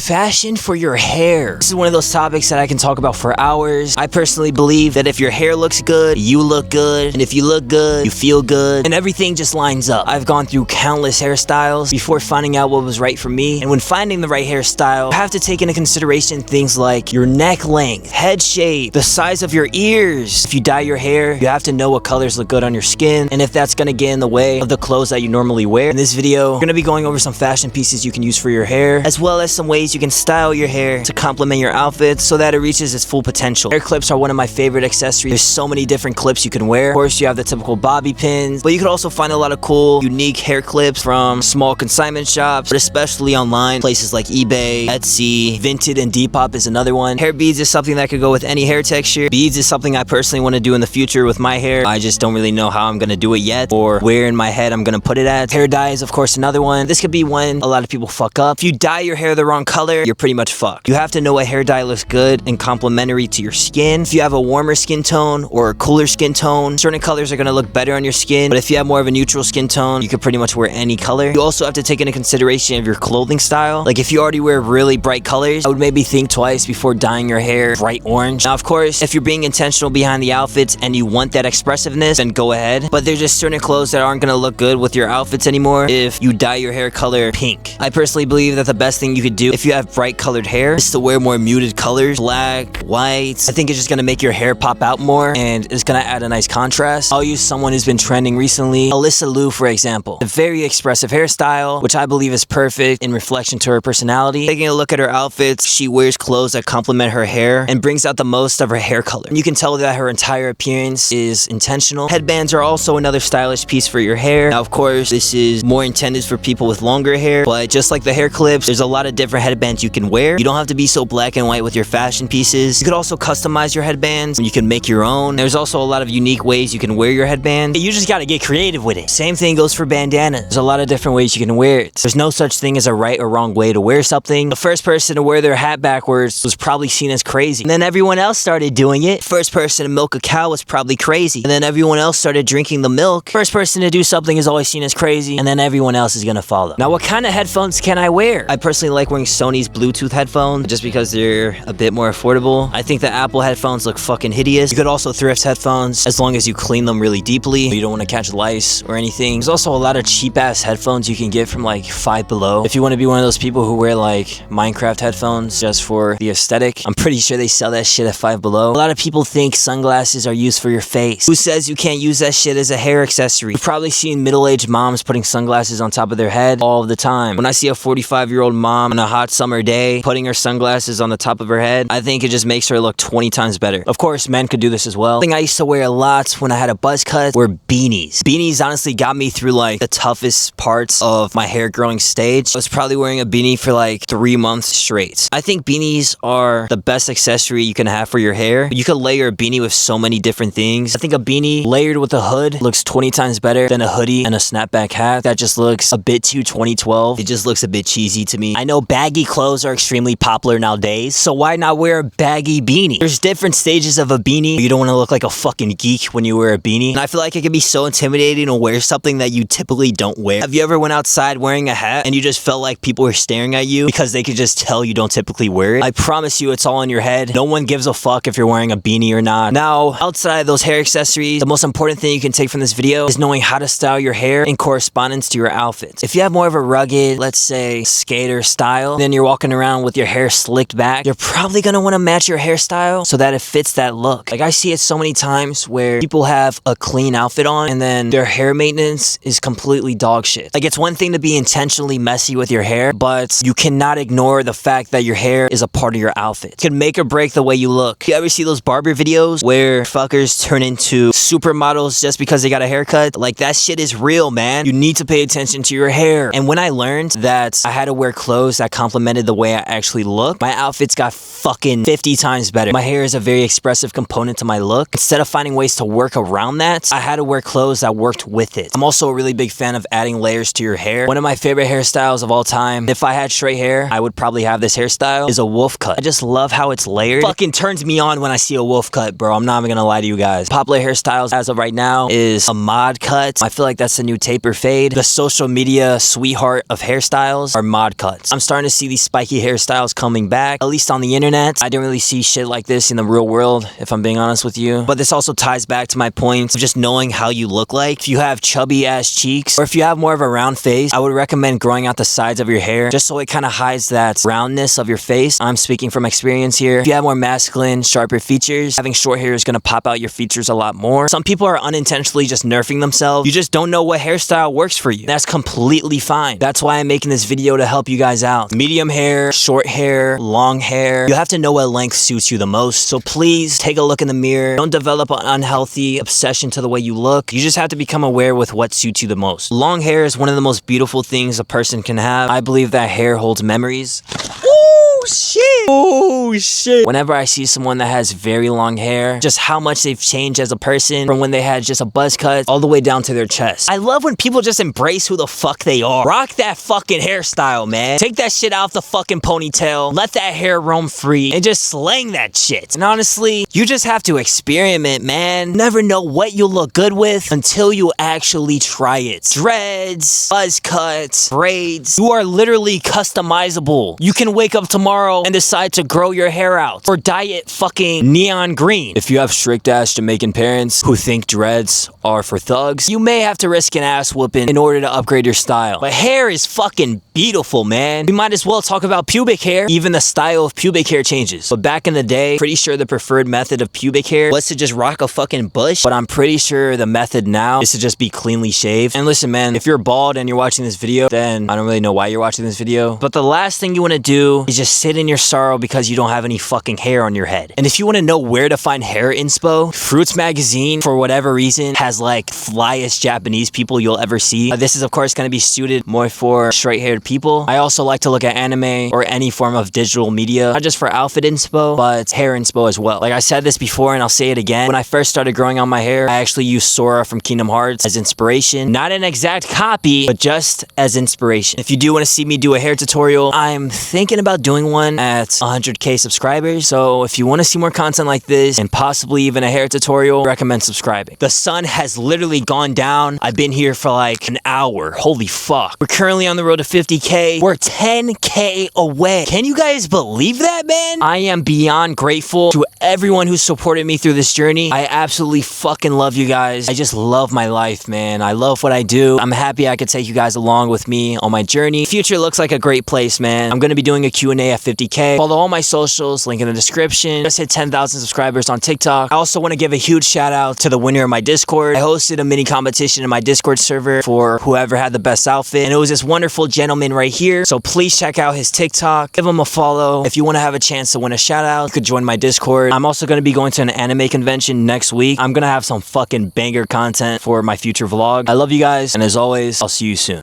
Fashion for your hair. This is one of those topics that I can talk about for hours. I personally believe that if your hair looks good, you look good. And if you look good, you feel good. And everything just lines up. I've gone through countless hairstyles before finding out what was right for me. And when finding the right hairstyle, you have to take into consideration things like your neck length, head shape, the size of your ears. If you dye your hair, you have to know what colors look good on your skin and if that's gonna get in the way of the clothes that you normally wear. In this video, we're gonna be going over some fashion pieces you can use for your hair, as well as some ways you can style your hair to complement your outfits so that it reaches its full potential. Hair clips are one of my favorite accessories. There's so many different clips you can wear. Of course, you have the typical bobby pins, but you could also find a lot of cool, unique hair clips from small consignment shops, but especially online, places like eBay, Etsy, Vinted, and Depop is another one. Hair beads is something that could go with any hair texture. Beads is something I personally want to do in the future with my hair. I just don't really know how I'm gonna do it yet, or where in my head I'm gonna put it at. Hair dye is of course another one. This could be one a lot of people fuck up. If you dye your hair the wrong color, you're pretty much fucked. You have to know what hair dye looks good and complementary to your skin. If you have a warmer skin tone or a cooler skin tone, certain colors are gonna look better on your skin, but if you have more of a neutral skin tone, you could pretty much wear any color. You also have to take into consideration of your clothing style. Like if you already wear really bright colors, I would maybe think twice before dyeing your hair bright orange. Now of course, if you're being intentional behind the outfits and you want that expressiveness, then go ahead. But there's just certain clothes that aren't gonna look good with your outfits anymore if you dye your hair color pink. I personally believe that the best thing you could do if you have bright colored hair is to wear more muted colors, black, white. I think it's just gonna make your hair pop out more and it's gonna add a nice contrast. I'll use someone who's been trending recently, Alysa, for example. A very expressive hairstyle, which I believe is perfect in reflection to her personality. Taking a look at her outfits, she wears clothes that complement her hair and brings out the most of her hair color. And you can tell that her entire appearance is intentional. Headbands are also another stylish piece for your hair. Now, of course, this is more intended for people with longer hair, but just like the hair clips, there's a lot of different headbands you can wear. You don't have to be so black and white with your fashion pieces. You could also customize your headbands and you can make your own. There's also a lot of unique ways you can wear your headband. You just gotta get creative with it. Same thing goes for bandanas. There's a lot of different ways you can wear it. There's no such thing as a right or wrong way to wear something. The first person to wear their hat backwards was probably seen as crazy. And then everyone else started doing it. First person to milk a cow was probably crazy. And then everyone else started drinking the milk. First person to do something is always seen as crazy. And then everyone else is gonna follow. Now, what kind of headphones can I wear? I personally like wearing Sony's Bluetooth headphones just because they're a bit more affordable. I think the Apple headphones look fucking hideous. You could also thrift headphones as long as you clean them really deeply. You don't want to catch lice or anything. There's also a lot of cheap ass headphones you can get from like Five Below. If you want to be one of those people who wear like Minecraft headphones just for the aesthetic, I'm pretty sure they sell that shit at Five Below. A lot of people think sunglasses are used for your face. Who says you can't use that shit as a hair accessory? You've probably seen middle-aged moms putting sunglasses on top of their head all the time. When I see a 45-year-old mom on a hot summer day putting her sunglasses on the top of her head, I think it just makes her look 20 times better. Of course, men could do this as well. The thing I used to wear a lot when I had a buzz cut were beanies. Beanies honestly got me through like the toughest parts of my hair growing stage. I was probably wearing a beanie for like 3 months straight. I think beanies are the best accessory you can have for your hair. You could layer a beanie with so many different things. I think a beanie layered with a hood looks 20 times better than a hoodie and a snapback hat. That just looks a bit too 2012. It just looks a bit cheesy to me. I know baggy clothes are extremely popular nowadays, so why not wear a baggy beanie? There's different stages of a beanie. You don't want to look like a fucking geek when you wear a beanie. And I feel like it can be so intimidating to wear something that you typically don't wear. Have you ever went outside wearing a hat and you just felt like people were staring at you because they could just tell you don't typically wear it? I promise you it's all in your head. No one gives a fuck if you're wearing a beanie or not. Now, outside of those hair accessories, the most important thing you can take from this video is knowing how to style your hair in correspondence to your outfit. If you have more of a rugged, let's say, skater style, then you're walking around with your hair slicked back, you're probably gonna want to match your hairstyle so that it fits that look. Like I see it so many times where people have a clean outfit on and then their hair maintenance is completely dog shit. Like it's one thing to be intentionally messy with your hair, but you cannot ignore the fact that your hair is a part of your outfit. It can make or break the way you look. You ever see those barber videos where fuckers turn into supermodels just because they got a haircut? Like that shit is real, man. You need to pay attention to your hair. And when I learned that I had to wear clothes that complemented the way I actually look, my outfits got fucking 50 times better. My hair is a very expressive component to my look. Instead of finding ways to work around that, I had to wear clothes that worked with it. I'm also a really big fan of adding layers to your hair. One of my favorite hairstyles of all time, if I had straight hair, I would probably have this hairstyle, is a wolf cut. I just love how it's layered. Fucking turns me on when I see a wolf cut, bro. I'm not even gonna lie to you guys. Popular hairstyles as of right now is a mod cut. I feel like that's the new taper fade. The social media sweetheart of hairstyles are mod cuts. I'm starting to see these these spiky hairstyles coming back, at least on the internet. I didn't really see shit like this in the real world, if I'm being honest with you. But this also ties back to my point of just knowing how you look like. If you have chubby ass cheeks, or if you have more of a round face, I would recommend growing out the sides of your hair, just so it kind of hides that roundness of your face. I'm speaking from experience here. If you have more masculine, sharper features, having short hair is going to pop out your features a lot more. Some people are unintentionally just nerfing themselves. You just don't know what hairstyle works for you. That's completely fine. That's why I'm making this video, to help you guys out. Medium hair, short hair, long hair. You have to know what length suits you the most. So please take a look in the mirror. Don't develop an unhealthy obsession to the way you look. You just have to become aware with what suits you the most. Long hair is one of the most beautiful things a person can have. I believe that hair holds memories. Oh shit! Oh shit! Whenever I see someone that has very long hair, just how much they've changed as a person from when they had just a buzz cut all the way down to their chest. I love when people just embrace who the fuck they are. Rock that fucking hairstyle, man. Take that shit out the fucking ponytail. Let that hair roam free and just slang that shit. And honestly, you just have to experiment, man. Never know what you'll look good with until you actually try it. Dreads, buzz cuts, braids. You are literally customizable. You can wake up tomorrow and decide to grow your hair out or dye it fucking neon green. If you have strict ass Jamaican parents who think dreads are for thugs, you may have to risk an ass whooping in order to upgrade your style. But hair is fucking beautiful, man. We might as well talk about pubic hair. Even the style of pubic hair changes. But back in the day, pretty sure the preferred method of pubic hair was to just rock a fucking bush. But I'm pretty sure the method now is to just be cleanly shaved. And listen, man, if you're bald and you're watching this video, then I don't really know why you're watching this video. But the last thing you want to do is just sit in your sorrow because you don't have any fucking hair on your head. And if you want to know where to find hair inspo, Fruits Magazine, for whatever reason, has like flyest Japanese people you'll ever see. This is of course going to be suited more for straight-haired people. I also like to look at anime or any form of digital media, not just for outfit inspo, but hair inspo as well. Like I said this before and I'll say it again. When I first started growing out my hair, I actually used Sora from Kingdom Hearts as inspiration. Not an exact copy, but just as inspiration. If you do want to see me do a hair tutorial, I'm thinking about doing one at 100k subscribers. So if you want to see more content like this and possibly even a hair tutorial, recommend subscribing. The sun has literally gone down. I've been here for like an hour. Holy fuck. We're currently on the road to 50k. We're 10k away. Can you guys believe that, man? I am beyond grateful to everyone who supported me through this journey. I absolutely fucking love you guys. I just love my life, man. I love what I do. I'm happy I could take you guys along with me on my journey. The future looks like a great place, man. I'm going to be doing a Q&A at 50k. Follow all my socials, link in the description. Just hit 10,000 subscribers on TikTok. I also want to give a huge shout out to the winner of my Discord. I hosted a mini competition in my Discord server for whoever had the best outfit, and it was this wonderful gentleman right here. So please check out his TikTok, give him a follow. If you want to have a chance to win a shout out, you could join my Discord. I'm also going to be going to an anime convention next week. I'm going to have some fucking banger content for my future vlog. I love you guys, and as always, I'll see you soon.